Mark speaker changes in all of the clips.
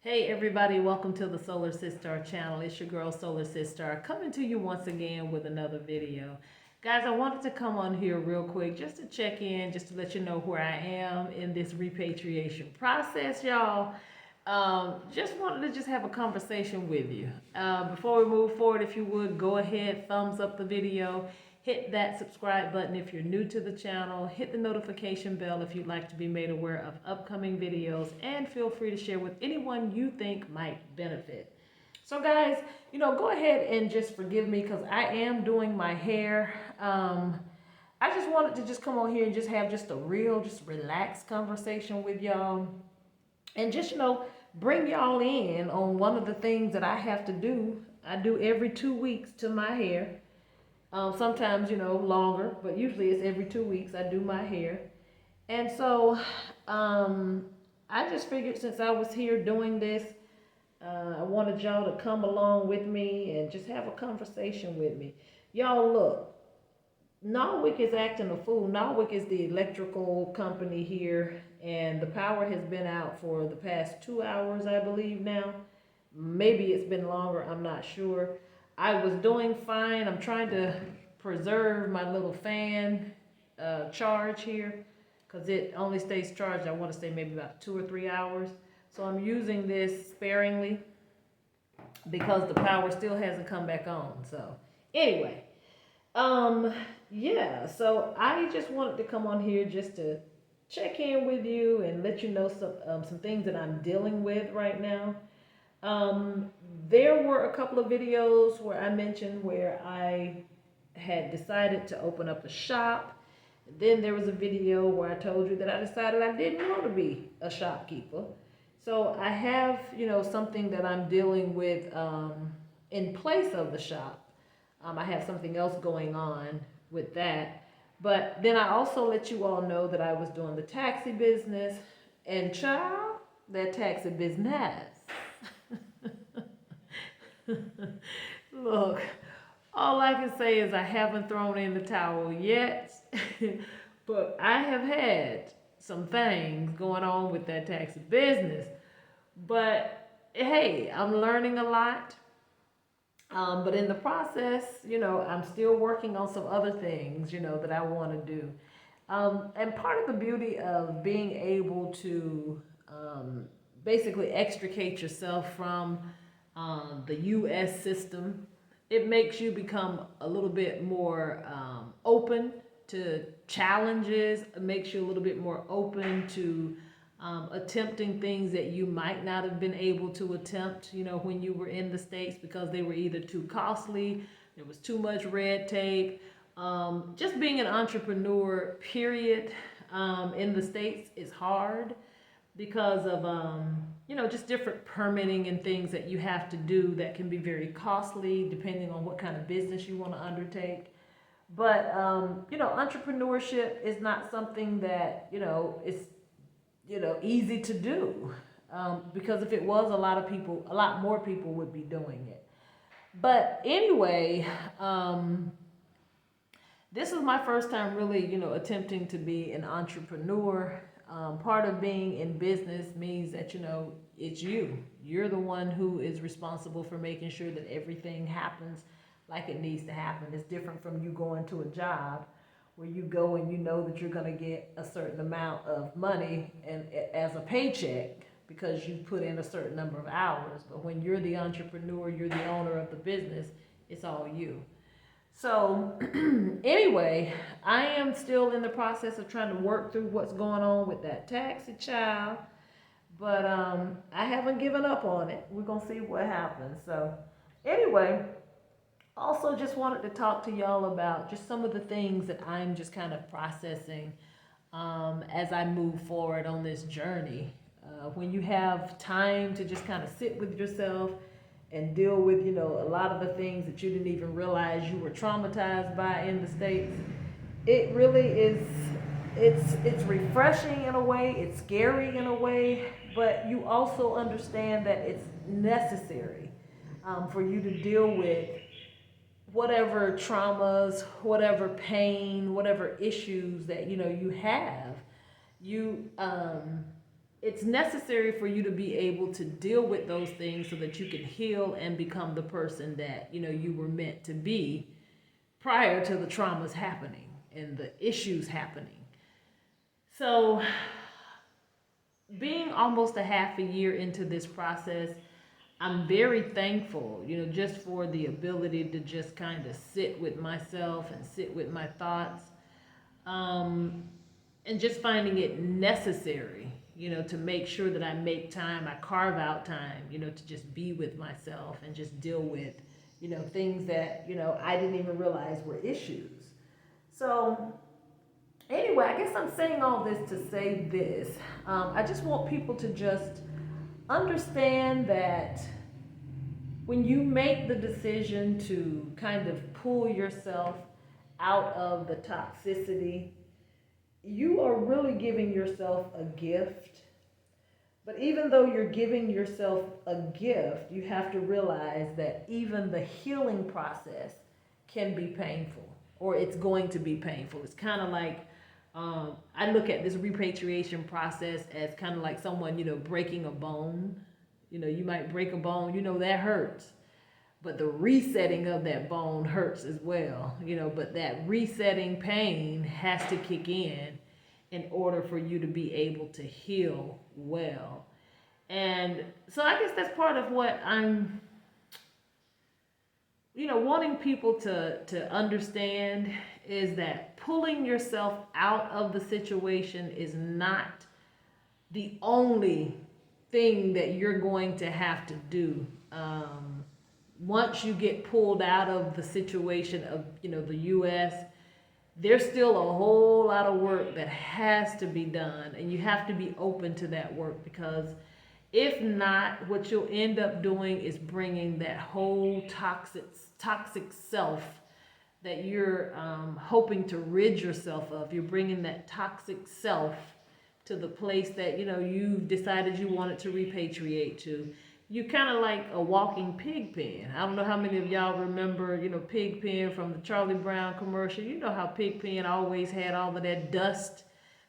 Speaker 1: Hey everybody, welcome to the Solar Sister channel. It's your girl Solar Sister coming to you once again with another video. Guys, I wanted to come on here real quick just to check in, just to let you know where I am in this repatriation process, y'all. Just wanted to just have a conversation with you. Before we move forward, if you would, go ahead, thumbs up the video. Hit that subscribe button if you're new to the channel. Hit the notification bell if you'd like to be made aware of upcoming videos. And feel free to share with anyone you think might benefit. So guys, go ahead and just forgive me because I am doing my hair. I just wanted to just come on here and just have just a real, just relaxed conversation with y'all. And just, bring y'all in on one of the things that I have to do. I do every 2 weeks to my hair. Sometimes, longer, but usually it's every 2 weeks I do my hair. And so I just figured since I was here doing this, I wanted y'all to come along with me and just have a conversation with me. Y'all, look, Norwick is acting a fool. Norwick is the electrical company here, and the power has been out for the past 2 hours, I believe now. Maybe it's been longer, I'm not sure. I was doing fine. I'm trying to preserve my little fan charge here because it only stays charged, I want to say maybe about 2 or 3 hours. So I'm using this sparingly because the power still hasn't come back on. So anyway, yeah, so I just wanted to come on here just to check in with you and let you know some things that I'm dealing with right now. There were a couple of videos where I mentioned where I had decided to open up a shop. Then there was a video where I told you that I decided I didn't want to be a shopkeeper. So I have, something that I'm dealing with in place of the shop. I have something else going on with that. But then I also let you all know that I was doing the taxi business. And child, that taxi business. Look, all I can say is I haven't thrown in the towel yet, but I have had some things going on with that taxi business. But hey, I'm learning a lot. But in the process, I'm still working on some other things, that I want to do. And part of the beauty of being able to basically extricate yourself from the U.S. system, it makes you become a little bit more open to challenges. It makes you a little bit more open to attempting things that you might not have been able to attempt, when you were in the States because they were either too costly, there was too much red tape. Just being an entrepreneur, period, in the States is hard because of just different permitting and things that you have to do that can be very costly depending on what kind of business you want to undertake. But entrepreneurship is not something that is easy to do, because if it was, a lot more people would be doing it. But anyway, this is my first time really, attempting to be an entrepreneur. Part of being in business means that, it's you. You're the one who is responsible for making sure that everything happens like it needs to happen. It's different from you going to a job where you go and you know that you're going to get a certain amount of money and as a paycheck because you put in a certain number of hours. But when you're the entrepreneur, you're the owner of the business, it's all you. So anyway, I am still in the process of trying to work through what's going on with that taxi child. But I haven't given up on it. We're going to see what happens. So anyway, also just wanted to talk to y'all about just some of the things that I'm just kind of processing as I move forward on this journey. When you have time to just kind of sit with yourself and deal with, a lot of the things that you didn't even realize you were traumatized by in the States, it really is, it's refreshing in a way, it's scary in a way, but you also understand that it's necessary for you to deal with whatever traumas, whatever pain, whatever issues that you have. You it's necessary for you to be able to deal with those things so that you can heal and become the person that, you were meant to be prior to the traumas happening and the issues happening. So, being almost a half a year into this process, I'm very thankful, just for the ability to just kind of sit with myself and sit with my thoughts. Um, and just finding it necessary, to make sure that I make time, I carve out time, to just be with myself and just deal with, things that, I didn't even realize were issues. So, anyway, I guess I'm saying all this to say this. I just want people to just understand that when you make the decision to kind of pull yourself out of the toxicity, you are really giving yourself a gift. But even though you're giving yourself a gift, you have to realize that even the healing process can be painful, or it's going to be painful. It's kind of like, I look at this repatriation process as kind of like someone, breaking a bone. You might break a bone, that hurts. But the resetting of that bone hurts as well, but that resetting pain has to kick in order for you to be able to heal well. And so I guess that's part of what I'm, wanting people to understand is that pulling yourself out of the situation is not the only thing that you're going to have to do. Once you get pulled out of the situation of, the U.S., there's still a whole lot of work that has to be done, and you have to be open to that work, because if not, what you'll end up doing is bringing that whole toxic self that you're hoping to rid yourself of. You're bringing that toxic self to the place that, you've decided you wanted to repatriate to. You kind of like a walking pig pen. I don't know how many of y'all remember, Pig Pen from the Charlie Brown commercial. You know how Pig Pen always had all of that dust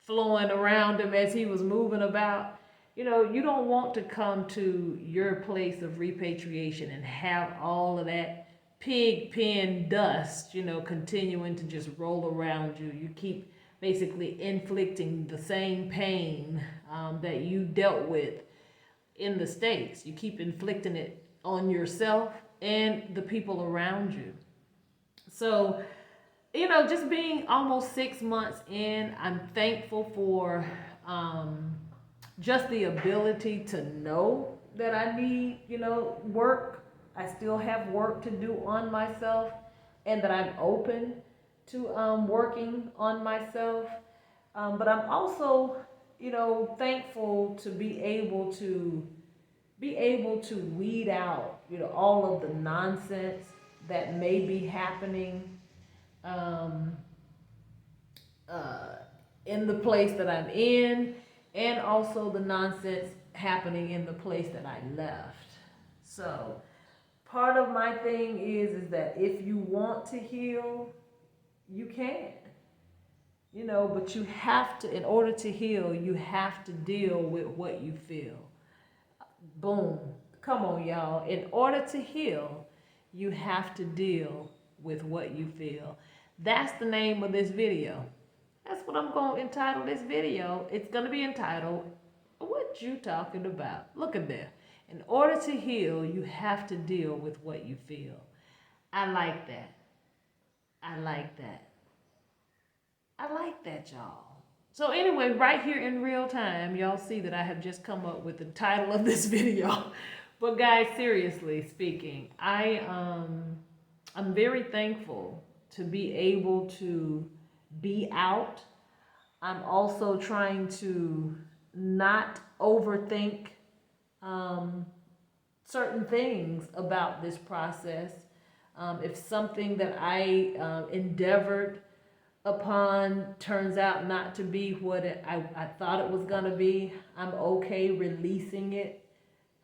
Speaker 1: flowing around him as he was moving about. You don't want to come to your place of repatriation and have all of that pig pen dust, continuing to just roll around you. You keep basically inflicting the same pain that you dealt with in the States. You keep inflicting it on yourself and the people around you. So, just being almost 6 months in, I'm thankful for just the ability to know that I need, work. I still have work to do on myself, and that I'm open to working on myself. But I'm also, thankful to be able to weed out, all of the nonsense that may be happening in the place that I'm in, and also the nonsense happening in the place that I left. So part of my thing is that if you want to heal, you can. But you have to, in order to heal, you have to deal with what you feel. Boom. Come on, y'all. In order to heal, you have to deal with what you feel. That's the name of this video. That's what I'm going to entitle this video. It's going to be entitled, What You Talking About? Look at there. In order to heal, you have to deal with what you feel. I like that. I like that. I like that, y'all. So anyway, right here in real time, y'all see that I have just come up with the title of this video. But guys, seriously speaking, I'm very thankful to be able to be out. I'm also trying to not overthink certain things about this process. If something that I endeavored upon turns out not to be what I thought it was going to be, I'm okay releasing it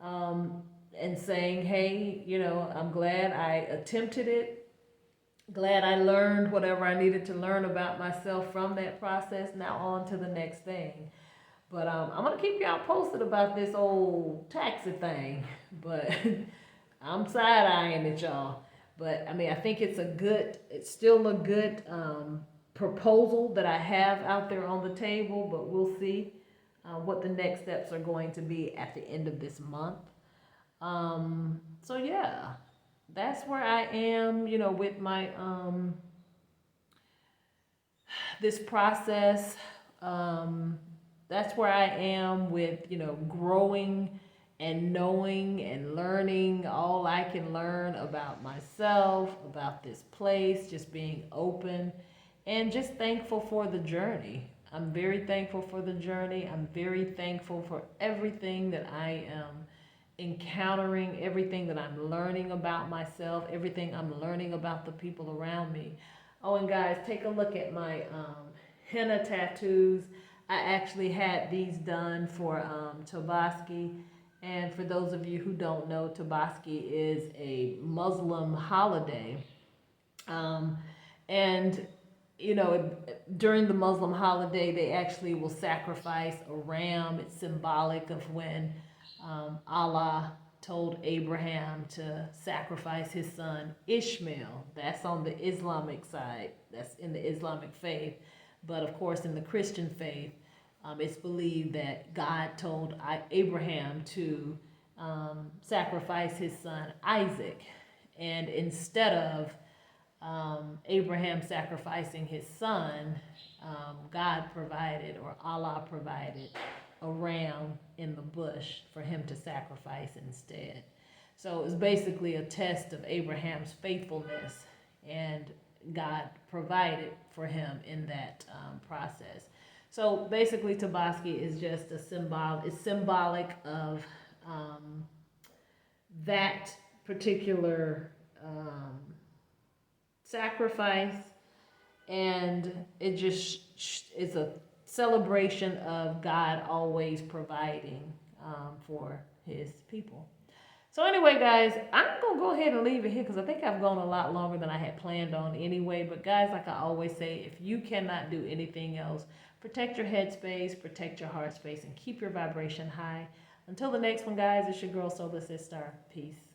Speaker 1: and saying, hey, I'm glad I attempted it. Glad I learned whatever I needed to learn about myself from that process. Now on to the next thing. But I'm gonna keep y'all posted about this old taxi thing. But I'm side eyeing it, y'all. But I mean, I think it's still a good proposal that I have out there on the table. But we'll see what the next steps are going to be at the end of this month. So yeah, that's where I am, with my this process. Um, that's where I am with, growing and knowing and learning all I can learn about myself, about this place, just being open and just thankful for the journey. I'm very thankful for the journey. I'm very thankful for everything that I am encountering, everything that I'm learning about myself, everything I'm learning about the people around me. Oh, and guys, take a look at my henna tattoos. I actually had these done for Tobaski. And for those of you who don't know, Tobaski is a Muslim holiday. Um, and, during the Muslim holiday, they actually will sacrifice a ram. It's symbolic of when Allah told Abraham to sacrifice his son Ishmael. That's on the Islamic side, that's in the Islamic faith. But of course, in the Christian faith, it's believed that God told Abraham to sacrifice his son Isaac. And instead of Abraham sacrificing his son, God provided, or Allah provided, a ram in the bush for him to sacrifice instead. So it was basically a test of Abraham's faithfulness, and God provided for him in that process. So basically, Tabaski is just it's symbolic of that particular sacrifice, and it just is a celebration of God always providing for his people. So anyway, guys, I'm going to go ahead and leave it here because I think I've gone a lot longer than I had planned on anyway. But guys, like I always say, if you cannot do anything else, protect your head space, protect your heart space, and keep your vibration high. Until the next one, guys, it's your girl, Solar Sister. Peace.